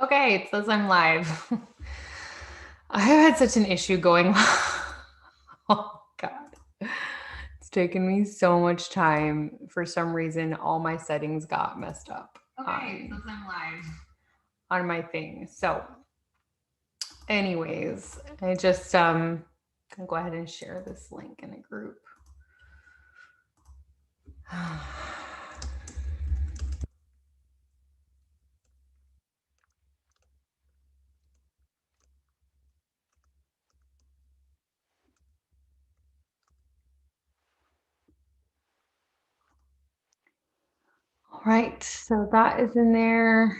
Okay, it says I'm live. I have had such an issue going on. Oh God. It's taken me so much time. For some reason, all my settings got messed up. Okay, it says I'm live. On my thing. So, anyways, I just gonna go ahead and share this link in a group. All right, so that is in there,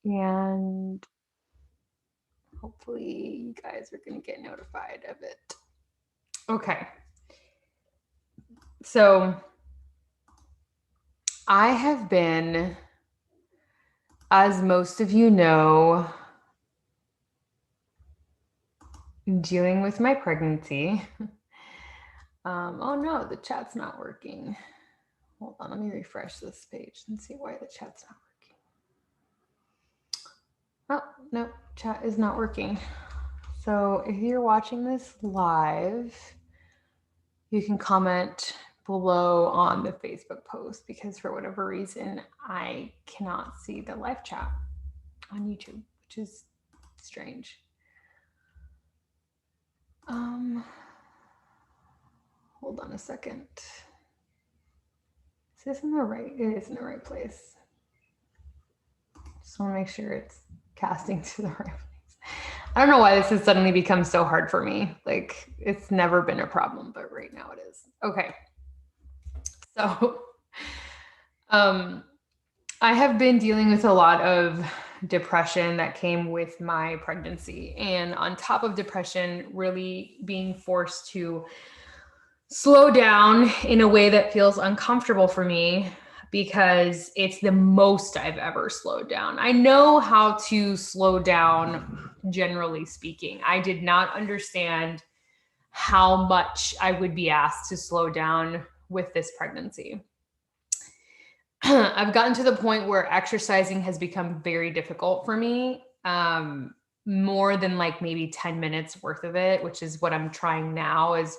and hopefully you guys are going to get notified of it. Okay. So I have been, as most of you know, dealing with my pregnancy. Oh no, the chat's not working. Hold on, let me refresh this page and see why the chat's not working. Oh, no, chat is not working. So if you're watching this live, you can comment below on the Facebook post because for whatever reason, I cannot see the live chat on YouTube, which is strange. Hold on a second. Is this in the right? It is in the right place. Just want to make sure it's casting to the right place. I don't know why this has suddenly become so hard for me. Like it's never been a problem, but right now it is. Okay. So, I have been dealing with a lot of depression that came with my pregnancy. And on top of depression, really being forced to slow down in a way that feels uncomfortable for me because it's the most I've ever slowed down. I know how to slow down, generally speaking. I did not understand how much I would be asked to slow down with this pregnancy. I've gotten to the point where exercising has become very difficult for me. More than like maybe 10 minutes worth of it, which is what I'm trying now, is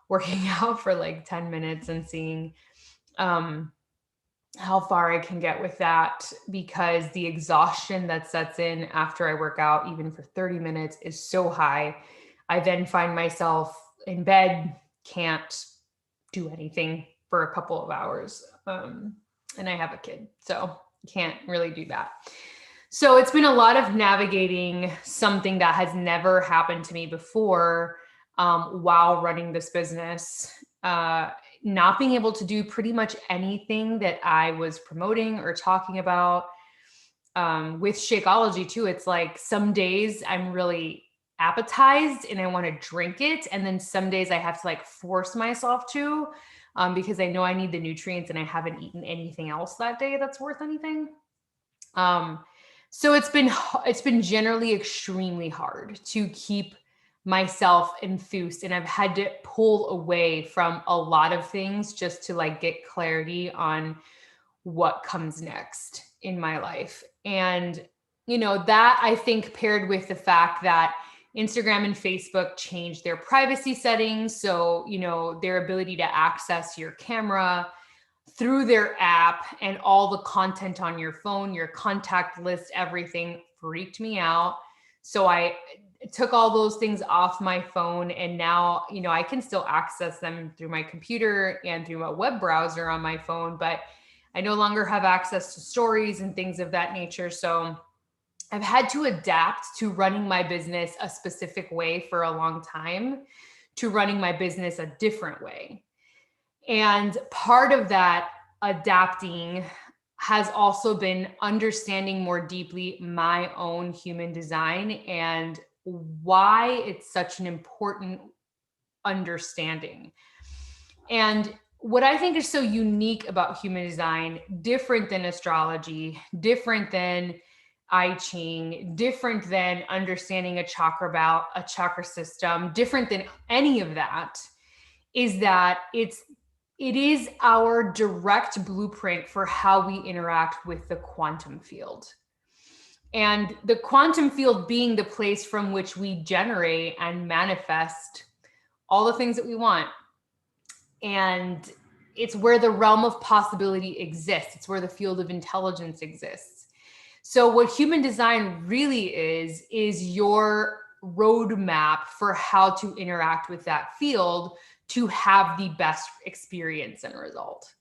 working out for like 10 minutes and seeing how far I can get with that, because the exhaustion that sets in after I work out, even for 30 minutes, is so high. I then find myself in bed, can't do anything for a couple of hours. And I have a kid, so can't really do that. So it's been a lot of navigating something that has never happened to me before while running this business. Not being able to do pretty much anything that I was promoting or talking about. With Shakeology too, it's like some days I'm really appetized and I want to drink it. And then some days I have to like force myself to because I know I need the nutrients and I haven't eaten anything else that day that's worth anything. So it's been generally extremely hard to keep myself enthused, and I've had to pull away from a lot of things just to like get clarity on what comes next in my life. And that, I think, paired with the fact that Instagram and Facebook changed their privacy settings, so their ability to access your camera through their app and all the content on your phone, your contact list, everything freaked me out. So I took all those things off my phone, and now, I can still access them through my computer and through a web browser on my phone, but I no longer have access to stories and things of that nature. So I've had to adapt to running my business a specific way for a long time to running my business a different way. And part of that adapting has also been understanding more deeply my own human design and why it's such an important understanding. And what I think is so unique about human design, different than astrology, different than I Ching, different than understanding a chakra system, different than any of that, is that it is our direct blueprint for how we interact with the quantum field. And the quantum field being the place from which we generate and manifest all the things that we want. And it's where the realm of possibility exists. It's where the field of intelligence exists. So what human design really is your roadmap for how to interact with that field to have the best experience and result.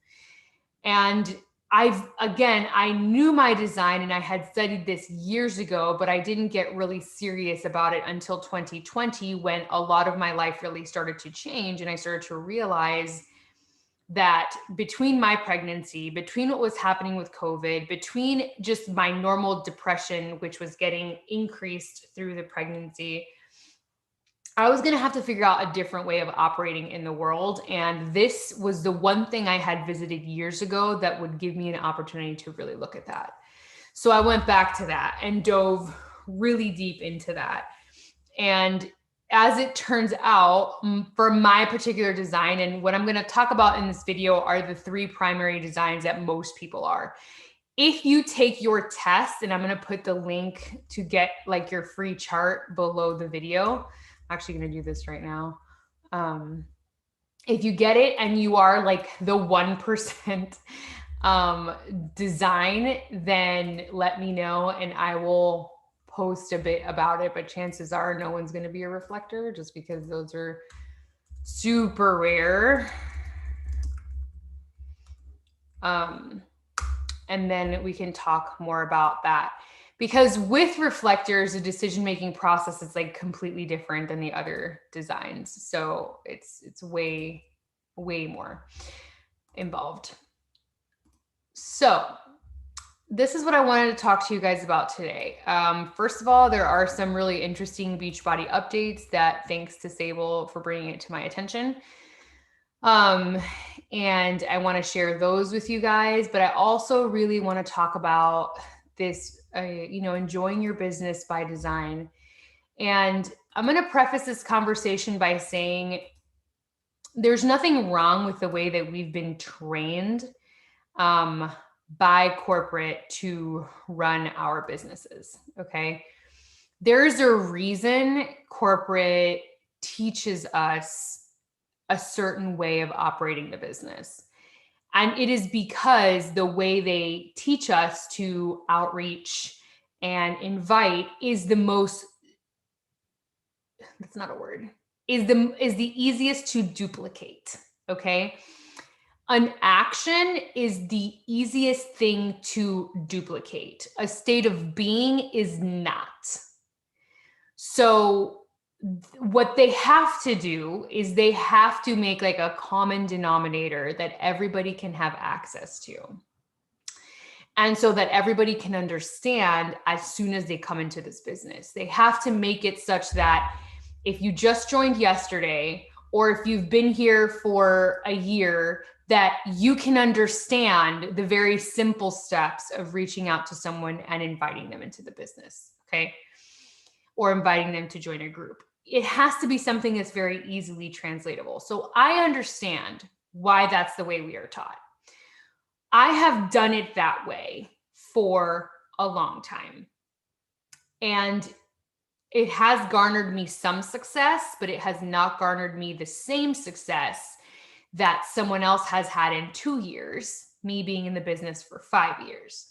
And I knew my design and I had studied this years ago, but I didn't get really serious about it until 2020, when a lot of my life really started to change. And I started to realize that between my pregnancy, between what was happening with COVID, between just my normal depression, which was getting increased through the pregnancy, I was going to have to figure out a different way of operating in the world. And this was the one thing I had visited years ago that would give me an opportunity to really look at that. So I went back to that and dove really deep into that. And as it turns out, for my particular design, and what I'm going to talk about in this video are the 3 primary designs that most people are. If you take your test, and I'm going to put the link to get like your free chart below the video. I'm actually going to do this right now. If you get it and you are like the 1% design, then let me know and I will post a bit about it. But chances are no one's going to be a reflector, just because those are super rare. And then we can talk more about that, because with reflectors, the decision-making process is like completely different than the other designs. So it's way more involved. So this is what I wanted to talk to you guys about today. First of all, there are some really interesting Beachbody updates that, thanks to Sable for bringing it to my attention. And I want to share those with you guys, but I also really want to talk about this, enjoying your business by design. And I'm going to preface this conversation by saying there's nothing wrong with the way that we've been trained, by corporate to run our businesses. Okay. There's a reason corporate teaches us a certain way of operating the business. And it is because the way they teach us to outreach and invite is the most, that's not a word, is the easiest to duplicate. Okay. An action is the easiest thing to duplicate. A state of being is not. So what they have to do is they have to make like a common denominator that everybody can have access to. And so that everybody can understand as soon as they come into this business. They have to make it such that if you just joined yesterday, or if you've been here for a year, that you can understand the very simple steps of reaching out to someone and inviting them into the business, okay? Or inviting them to join a group. It has to be something that's very easily translatable. So I understand why that's the way we are taught. I have done it that way for a long time. And it has garnered me some success, but it has not garnered me the same success that someone else has had in 2 years, me being in the business for 5 years.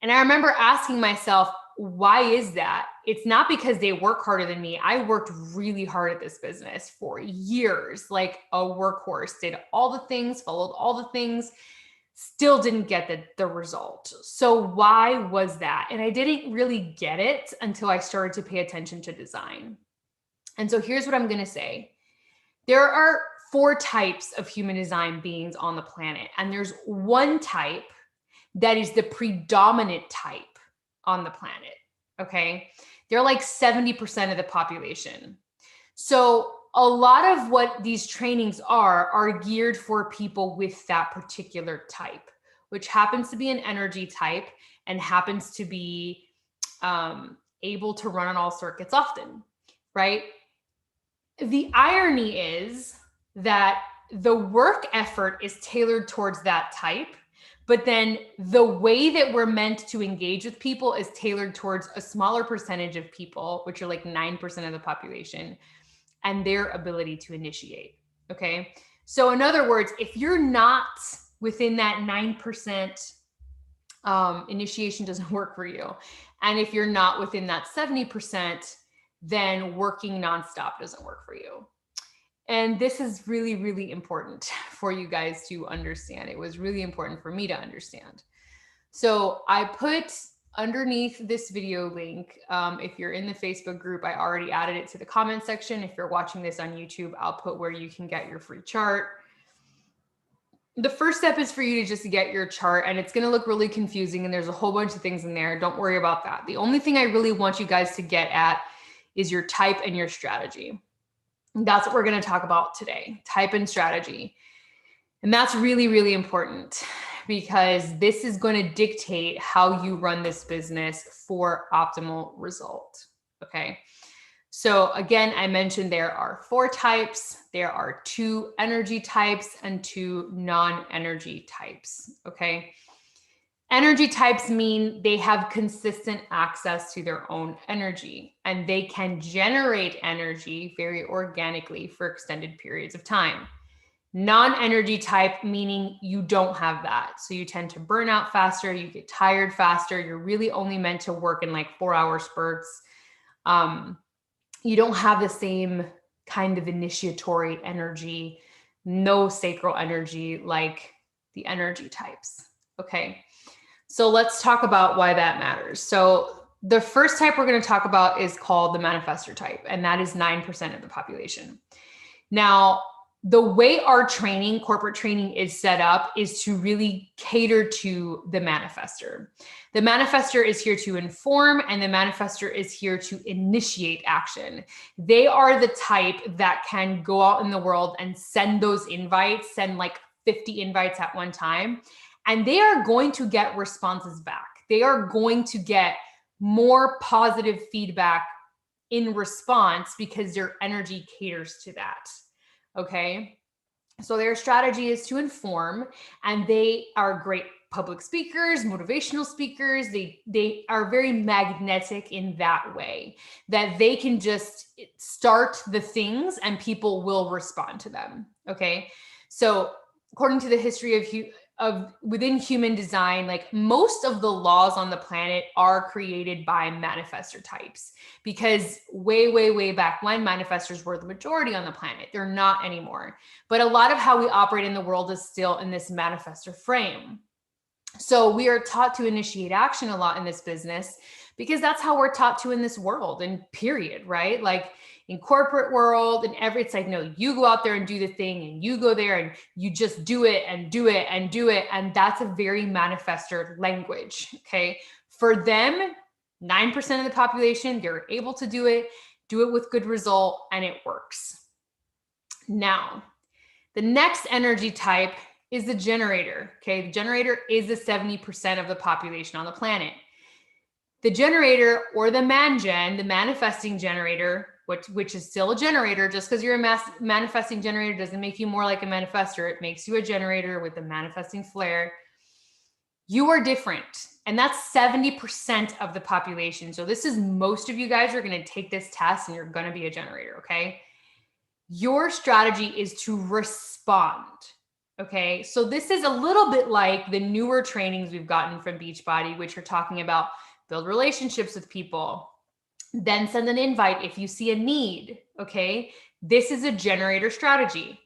And I remember asking myself, why is that? It's not because they work harder than me. I worked really hard at this business for years, like a workhorse, did all the things, followed all the things, still didn't get the result. So why was that? And I didn't really get it until I started to pay attention to design. And so here's what I'm going to say. There are 4 types of human design beings on the planet. And there's one type that is the predominant type on the planet. Okay. They're like 70% of the population. So a lot of what these trainings are geared for people with that particular type, which happens to be an energy type and happens to be able to run on all circuits often, right? The irony is that the work effort is tailored towards that type, But then the way that we're meant to engage with people is tailored towards a smaller percentage of people, which are like 9% of the population, and their ability to initiate. Okay. So in other words, if you're not within that 9%, initiation doesn't work for you. And if you're not within that 70%, then working nonstop doesn't work for you. And this is really, really important for you guys to understand. It was really important for me to understand. So I put underneath this video link, if you're in the Facebook group, I already added it to the comment section. If you're watching this on YouTube, I'll put where you can get your free chart. The first step is for you to just get your chart, and it's going to look really confusing and there's a whole bunch of things in there. Don't worry about that. The only thing I really want you guys to get at is your type and your strategy. And that's what we're going to talk about today, type and strategy. And that's really, really important because this is going to dictate how you run this business for optimal result. Okay. So again, I mentioned there are 4 types. There are 2 energy types and 2 non-energy types. Okay. Energy types mean they have consistent access to their own energy and they can generate energy very organically for extended periods of time. Non-energy type, meaning you don't have that. So you tend to burn out faster, you get tired faster, you're really only meant to work in like 4-hour spurts. You don't have the same kind of initiatory energy, no sacral energy like the energy types. Okay. So let's talk about why that matters. So the first type we're going to talk about is called the manifestor type, and that is 9% of the population. Now, the way our training, corporate training is set up is to really cater to the manifestor. The manifestor is here to inform and the manifestor is here to initiate action. They are the type that can go out in the world and send those invites, send like 50 invites at one time, and they are going to get responses back. They are going to get more positive feedback in response because their energy caters to that. Okay. So their strategy is to inform, and they are great public speakers, motivational speakers. They are very magnetic in that way that they can just start the things and people will respond to them. Okay. So according to the history of within human design, like most of the laws on the planet are created by manifestor types because way back when manifestors were the majority on the planet. They're not anymore. But a lot of how we operate in the world is still in this manifestor frame. So we are taught to initiate action a lot in this business because that's how we're taught to in this world, and period, right? Like in corporate world and it's like, no, you go out there and do the thing and you go there and you just do it and do it and do it. And that's a very manifestor language. Okay. For them, 9% of the population, they're able to do it with good result, and it works. Now, the next energy type is the generator. Okay. The generator is the 70% of the population on the planet. The generator, or the man-gen, the manifesting generator, which is still a generator. Just because you're a manifesting generator doesn't make you more like a manifestor. It makes you a generator with the manifesting flair. You are different. And that's 70% of the population. So this is, most of you guys are going to take this test and you're going to be a generator. Okay. Your strategy is to respond. Okay. So this is a little bit like the newer trainings we've gotten from Beachbody, which are talking about build relationships with people, then send an invite if you see a need. Okay. This is a generator strategy.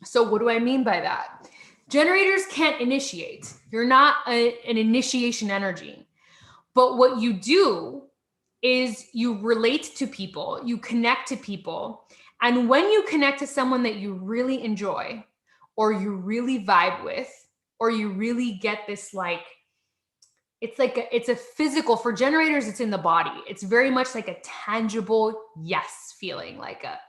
So what do I mean by that? Generators can't initiate. You're not an initiation energy. But what you do is you relate to people, you connect to people. And when you connect to someone that you really enjoy, or you really vibe with, or you really get this like, it's a physical, for generators, it's in the body. It's very much like a tangible yes feeling, like a,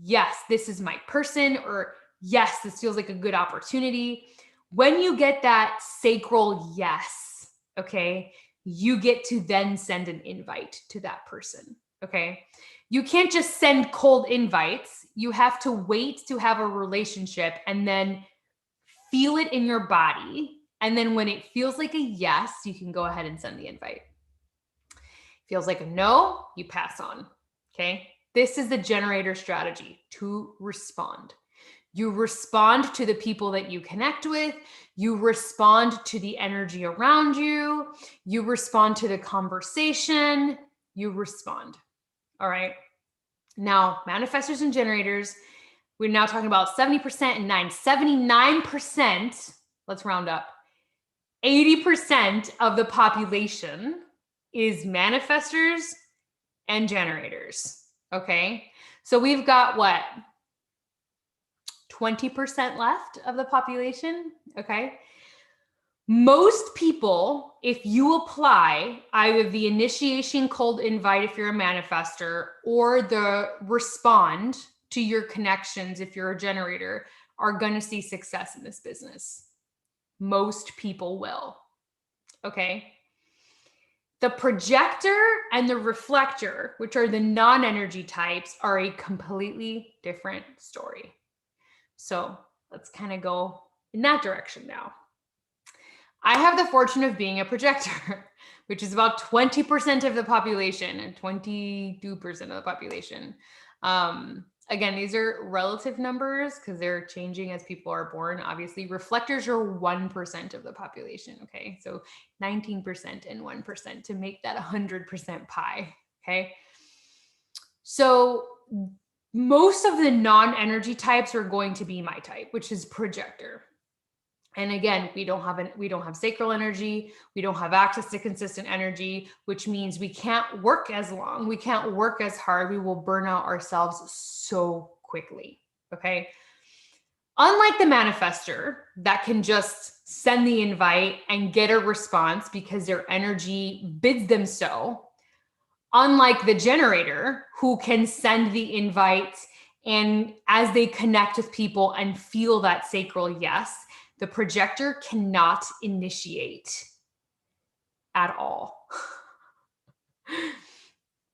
yes, this is my person, or yes, this feels like a good opportunity. When you get that sacral yes, okay, you get to then send an invite to that person. Okay. You can't just send cold invites. You have to wait to have a relationship and then feel it in your body. And then when it feels like a yes, you can go ahead and send the invite. Feels like a no, you pass on. Okay. This is the generator strategy, to respond. You respond to the people that you connect with. You respond to the energy around you. You respond to the conversation. You respond. All right. Now, manifestors and generators, we're now talking about 70% and 79%. Let's round up. 80% of the population is manifestors and generators. Okay. So we've got what? 20% left of the population. Okay. Most people, if you apply either the initiation cold invite if you're a manifestor or the respond to your connections if you're a generator, are going to see success in this business. Most people will. Okay. The projector and the reflector, which are the non-energy types, are a completely different story. So let's kind of go in that direction now. I have the fortune of being a projector, which is about 20% of the population and 22% of the population. Again, these are relative numbers because they're changing as people are born. Obviously, reflectors are 1% of the population. Okay, so 19% and 1% to make that 100% pie. Okay, so most of the non-energy types are going to be my type, which is projector. And again, we don't have sacral energy. We don't have access to consistent energy, which means we can't work as long. We can't work as hard. We will burn out ourselves so quickly. Okay. Unlike the manifestor that can just send the invite and get a response because their energy bids them so. Unlike the generator who can send the invite and as they connect with people and feel that sacral yes, the projector cannot initiate at all.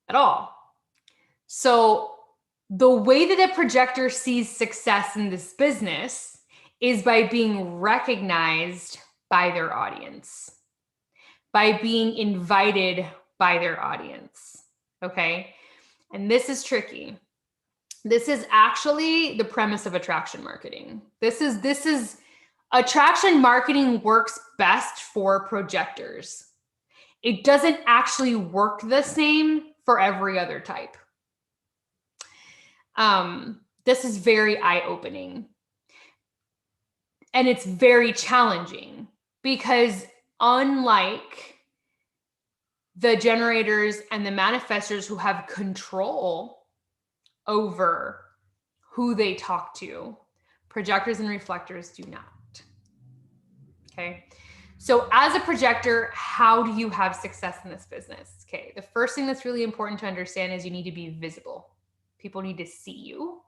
At all. So the way that a projector sees success in this business is by being recognized by their audience, by being invited by their audience. Okay. And this is tricky. This is actually the premise of attraction marketing. This is attraction marketing works best for projectors. It doesn't actually work the same for every other type. This is very eye-opening. And it's very challenging because unlike the generators and the manifestors who have control over who they talk to, projectors and reflectors do not. Okay. So as a projector, how do you have success in this business? Okay. The first thing that's really important to understand is you need to be visible. People need to see you.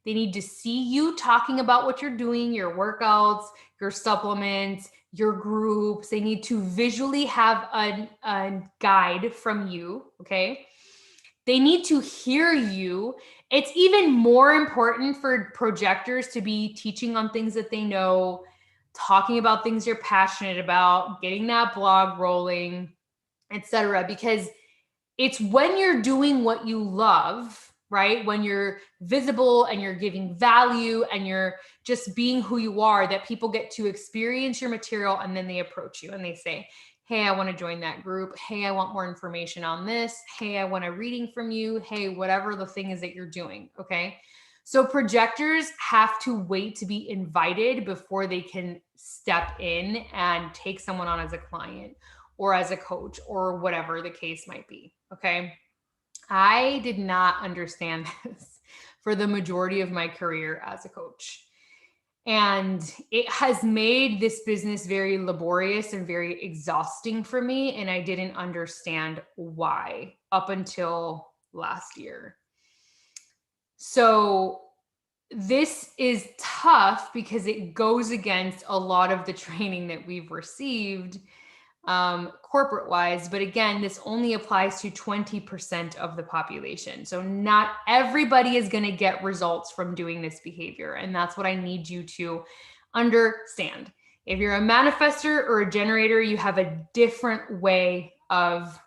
They need to see you talking about what you're doing, your workouts, your supplements, your groups. They need to visually have a guide from you. Okay. They need to hear you. It's even more important for projectors to be teaching on things that they know, talking about things you're passionate about, getting that blog rolling, etc. Because it's when you're doing what you love, right? When you're visible and you're giving value and you're just being who you are, that people get to experience your material and then they approach you and they say, hey, I want to join that group. Hey, I want more information on this. Hey, I want a reading from you. Hey, whatever the thing is that you're doing. Okay. So projectors have to wait to be invited before they can step in and take someone on as a client or as a coach or whatever the case might be. Okay. I did not understand this for the majority of my career as a coach. And it has made this business very laborious and very exhausting for me. And I didn't understand why up until last year. So this is tough because it goes against a lot of the training that we've received corporate wise. But again, this only applies to 20% of the population. So not everybody is going to get results from doing this behavior. And that's what I need you to Understand. If you're a manifestor or a generator, you have a different way of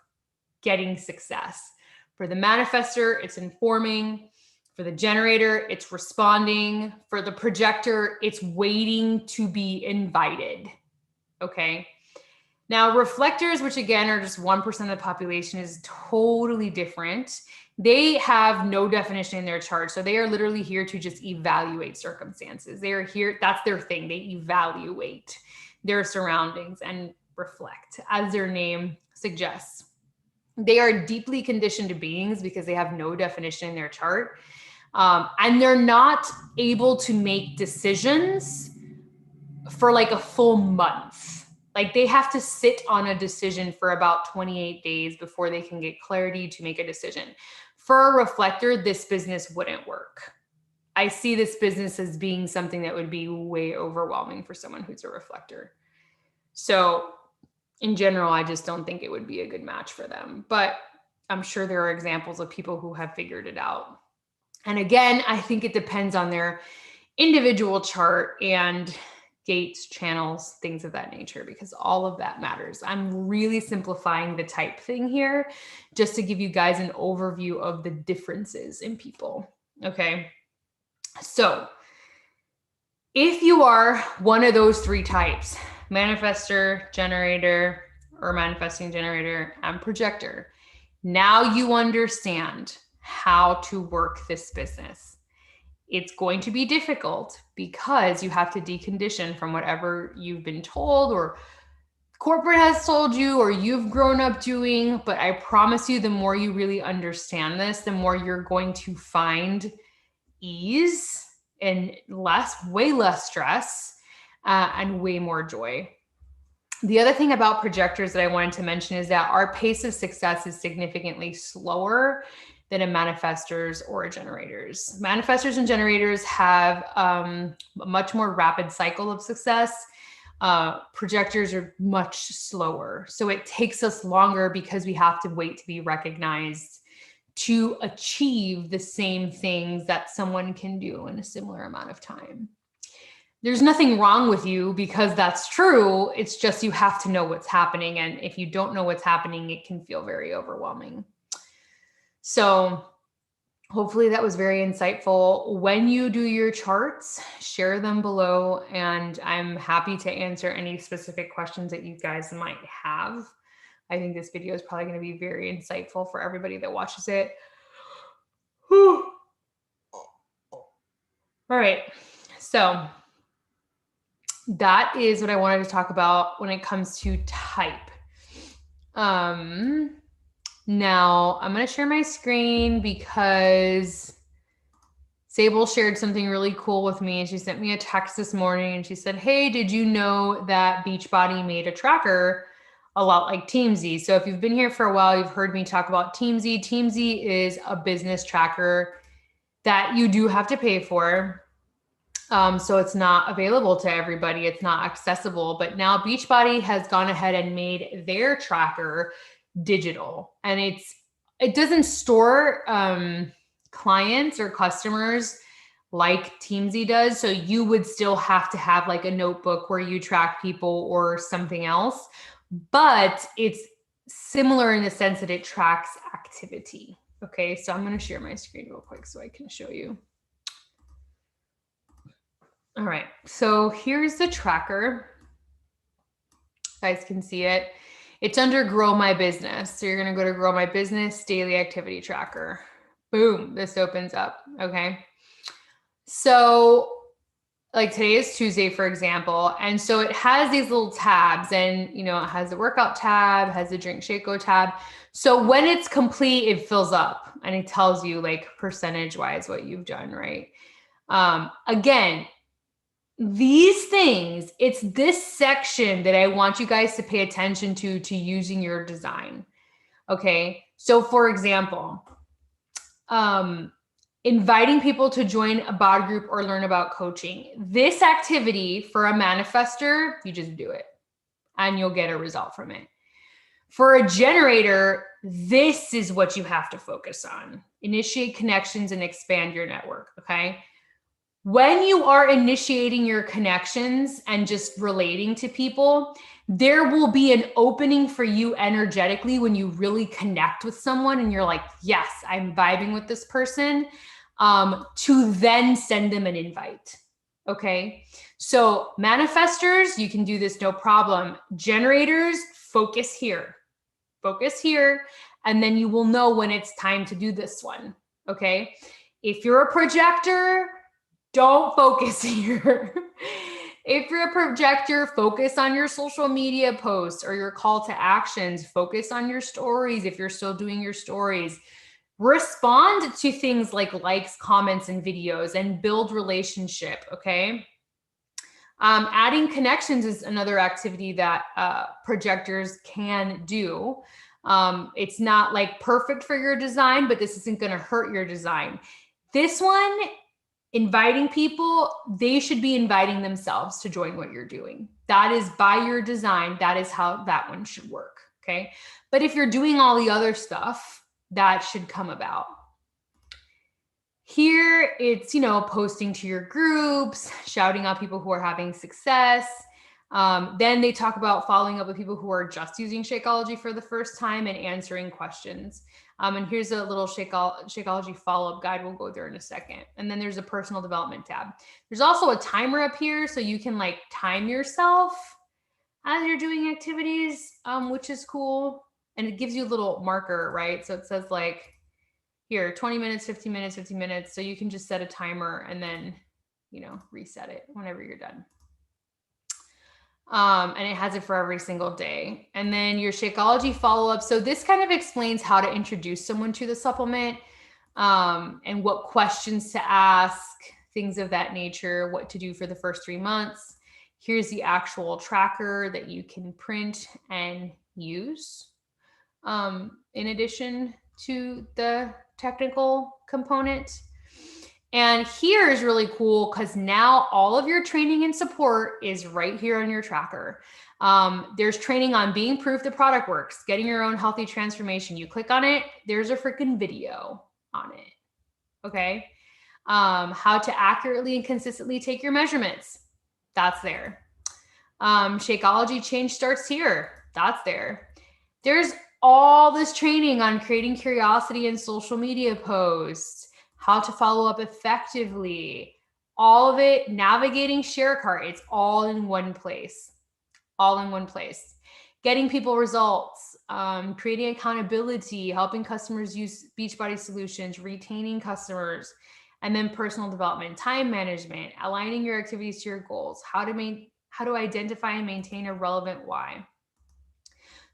getting success. For the manifestor, it's informing. For the generator, it's responding. For the projector, it's waiting to be invited. Okay. Now, reflectors, which again are just 1% of the population, is totally different. They have no definition in their chart. So they are literally here to just evaluate circumstances. They are here, that's their thing. They evaluate their surroundings and reflect, as their name suggests. They are deeply conditioned beings because they have no definition in their chart. And they're not able to make decisions for like a full month. Like they have to sit on a decision for about 28 days before they can get clarity to make a decision. For a reflector, this business wouldn't work. I see this business as being something that would be way overwhelming for someone who's a reflector. So in general, I just don't think it would be a good match for them. But I'm sure there are examples of people who have figured it out. And again, I think it depends on their individual chart and gates, channels, things of that nature, because all of that matters. I'm really simplifying the type thing here just to give you guys an overview of the differences in people. Okay. So if you are one of those three types, manifestor, generator, or manifesting generator, and projector, now you understand how to work this business. It's going to be difficult because you have to decondition from whatever you've been told or corporate has told you or you've grown up doing. But I promise you, the more you really understand this, the more you're going to find ease and way less stress and way more joy. The other thing about projectors that I wanted to mention is that our pace of success is significantly slower than a manifestors or a generators. Manifestors and generators have a much more rapid cycle of success. Projectors are much slower. So it takes us longer because we have to wait to be recognized to achieve the same things that someone can do in a similar amount of time. There's nothing wrong with you because that's true. It's just you have to know what's happening. And if you don't know what's happening, it can feel very overwhelming. So hopefully that was very insightful. When you do your charts, share them below, and I'm happy to answer any specific questions that you guys might have. I think this video is probably going to be very insightful for everybody that watches it. Whew. All right. So that is what I wanted to talk about when it comes to type. Now I'm going to share my screen because Sable shared something really cool with me, and she sent me a text this morning and she said, hey, did you know that Beachbody made a tracker a lot like Teamzy? So if you've been here for a while, you've heard me talk about Teamzy. Teamzy is a business tracker that you do have to pay for. So it's not available to everybody. It's not accessible, but now Beachbody has gone ahead and made their tracker digital, and it doesn't store clients or customers like Teamzy does. So you would still have to have like a notebook where you track people or something else, but it's similar in the sense that it tracks activity. Okay, so I'm going to share my screen real quick so I can show you. All right, so here's the tracker. You guys can see it. It's under Grow My Business. So you're going to go to Grow My Business, Daily Activity Tracker. Boom, this opens up. Okay. So like today is Tuesday, for example. And so it has these little tabs, and, you know, it has the workout tab, has the drink Shakeology tab. So when it's complete, it fills up and it tells you like percentage wise what you've done, right? Again, these things, it's this section that I want you guys to pay attention to using your design. Okay. So for example, inviting people to join a body group or learn about coaching. This activity for a manifestor, you just do it and you'll get a result from it. For a generator, this is what you have to focus on. Initiate connections and expand your network. Okay. When you are initiating your connections and just relating to people, there will be an opening for you energetically when you really connect with someone and you're like, yes, I'm vibing with this person, to then send them an invite. Okay. So manifestors, you can do this no problem. Generators, focus here. Focus here. And then you will know when it's time to do this one. Okay. If you're a projector, don't focus here. If you're a projector, focus on your social media posts or your call to actions. Focus on your stories if you're still doing your stories. Respond to things like likes, comments, and videos and build relationship, okay? Adding connections is another activity that projectors can do. It's not like perfect for your design, but this isn't going to hurt your design. This one, inviting people, they should be inviting themselves to join what you're doing. That is by your design. That is how that one should work. Okay. But if you're doing all the other stuff, that should come about. Here it's, posting to your groups, shouting out people who are having success. Then they talk about following up with people who are just using Shakeology for the first time and answering questions. And here's a little Shakeology follow-up guide. We'll go there in a second. And then there's a personal development tab. There's also a timer up here, so you can like time yourself as you're doing activities, which is cool. And it gives you a little marker, right? So it says like, here, 20 minutes, 15 minutes, 15 minutes. So you can just set a timer and then, reset it whenever you're done. And it has it for every single day. And then your Shakeology follow-up. So this kind of explains how to introduce someone to the supplement, and what questions to ask, things of that nature, what to do for the first 3 months. Here's the actual tracker that you can print and use, in addition to the technical component. And here is really cool because now all of your training and support is right here on your tracker. There's training on being proof the product works, getting your own healthy transformation. You click on it, there's a freaking video on it. Okay. How to accurately and consistently take your measurements. That's there. Shakeology change starts here. That's there. There's all this training on creating curiosity in social media posts, how to follow up effectively, all of it, navigating ShareCart. It's all in one place, all in one place. Getting people results, creating accountability, helping customers use Beachbody solutions, retaining customers, and then personal development, time management, aligning your activities to your goals, how to identify and maintain a relevant why.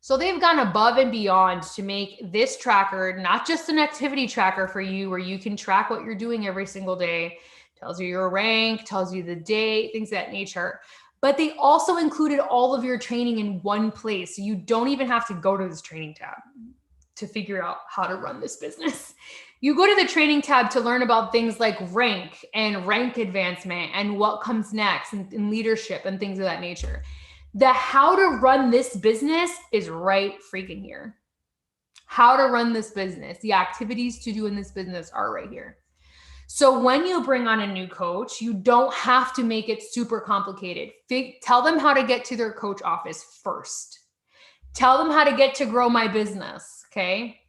So they've gone above and beyond to make this tracker not just an activity tracker for you where you can track what you're doing every single day, tells you your rank, tells you the date, things of that nature. But they also included all of your training in one place. So you don't even have to go to this training tab to figure out how to run this business. You go to the training tab to learn about things like rank and rank advancement and what comes next and leadership and things of that nature. The how to run this business is right freaking here. How to run this business, the activities to do in this business are right here. So when you bring on a new coach, you don't have to make it super complicated. Tell them how to get to their coach office first. Tell them how to get to grow my business, okay?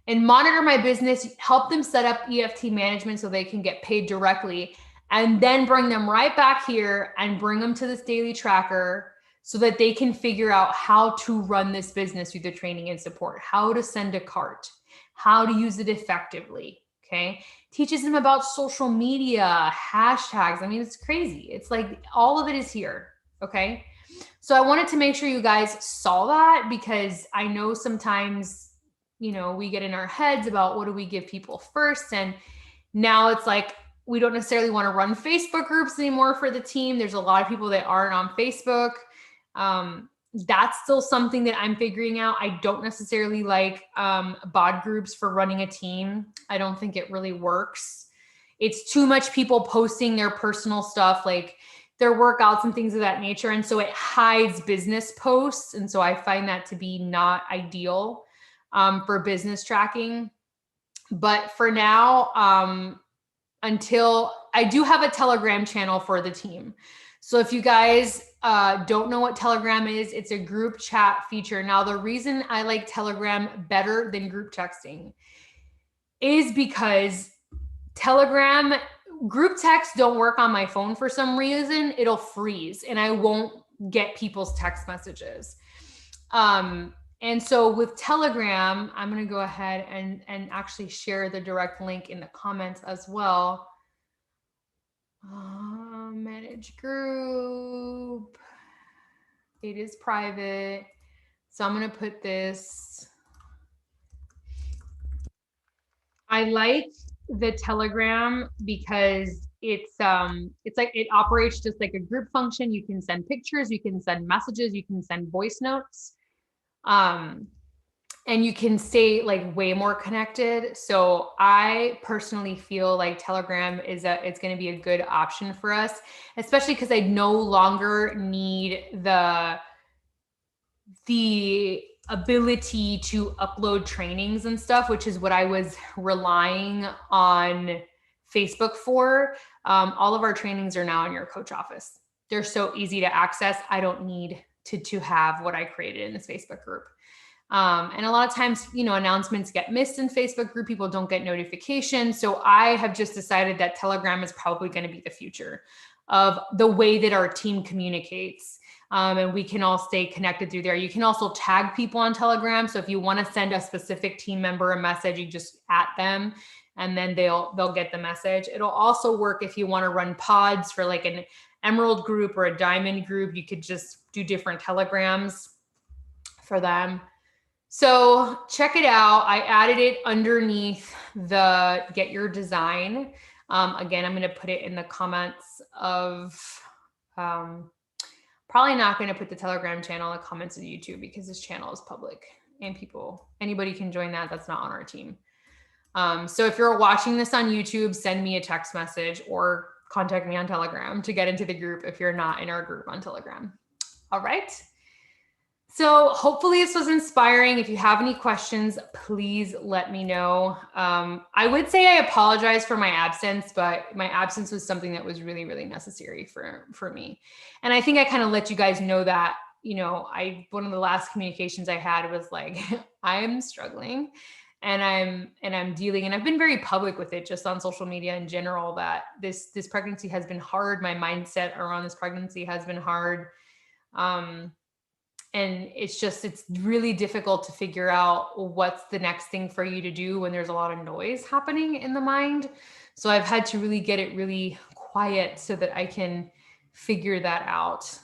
And monitor my business, help them set up EFT management so they can get paid directly, and then bring them right back here and bring them to this daily tracker so that they can figure out how to run this business through the training and support, how to send a cart, how to use it effectively, okay? Teaches them about social media, hashtags. I mean, it's crazy. It's like all of it is here, okay? So I wanted to make sure you guys saw that because I know sometimes, we get in our heads about what do we give people first. And now it's like, we don't necessarily want to run Facebook groups anymore for the team. There's a lot of people that aren't on Facebook. That's still something that I'm figuring out. I don't necessarily like bod groups for running a team. I don't think it really works. It's too much people posting their personal stuff, like their workouts and things of that nature. And so it hides business posts. And so I find that to be not ideal for business tracking. But for now, until I do have a Telegram channel for the team. So if you guys don't know what Telegram is, it's a group chat feature. Now, the reason I like Telegram better than group texting is because Telegram group texts don't work on my phone for some reason. It'll freeze and I won't get people's text messages. And so with Telegram, I'm going to go ahead and actually share the direct link in the comments as well. Manage group. It is private. So I'm going to put this. I like the Telegram because it's like it operates just like a group function. You can send pictures, you can send messages, you can send voice notes. And you can stay like way more connected. So I personally feel like Telegram it's going to be a good option for us, especially because I no longer need the ability to upload trainings and stuff, which is what I was relying on Facebook for. All of our trainings are now in your coach office. They're so easy to access. I don't need to have what I created in this Facebook group. And a lot of times, announcements get missed in Facebook group. People don't get notifications. So I have just decided that Telegram is probably going to be the future of the way that our team communicates. And we can all stay connected through there. You can also tag people on Telegram. So if you want to send a specific team member a message, you just at them and then they'll get the message. It'll also work if you want to run pods for like an emerald group or a diamond group. You could just do different telegrams for them. So check it out. I added it underneath the get your design. Again, I'm going to put it in the comments of, probably not going to put the Telegram channel in the comments of YouTube because this channel is public and anybody can join that. That's not on our team. So if you're watching this on YouTube, send me a text message or contact me on Telegram to get into the group if you're not in our group on Telegram. All right. So hopefully this was inspiring. If you have any questions, please let me know. I would say I apologize for my absence, but my absence was something that was really, really necessary for me. And I think I kind of let you guys know that, one of the last communications I had was like, I'm struggling and I'm dealing, and I've been very public with it just on social media in general, that this pregnancy has been hard. My mindset around this pregnancy has been hard. And it's really difficult to figure out what's the next thing for you to do when there's a lot of noise happening in the mind. So I've had to really get it really quiet so that I can figure that out.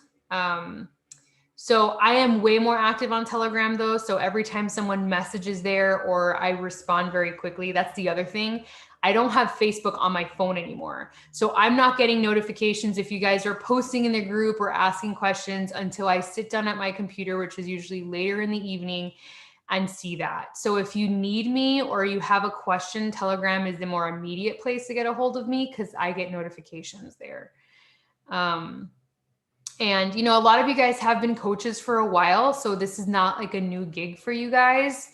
So I am way more active on Telegram though. So every time someone messages there or I respond very quickly, that's the other thing. I don't have Facebook on my phone anymore. So I'm not getting notifications if you guys are posting in the group or asking questions until I sit down at my computer, which is usually later in the evening, and see that. So if you need me or you have a question, Telegram is the more immediate place to get a hold of me because I get notifications there. And, a lot of you guys have been coaches for a while, so this is not like a new gig for you guys.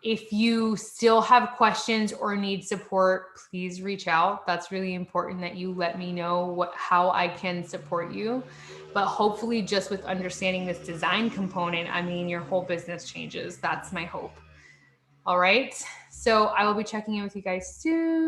If you still have questions or need support, please reach out. That's really important that you let me know how I can support you. But hopefully just with understanding this design component, your whole business changes. That's my hope. All right. So I will be checking in with you guys soon.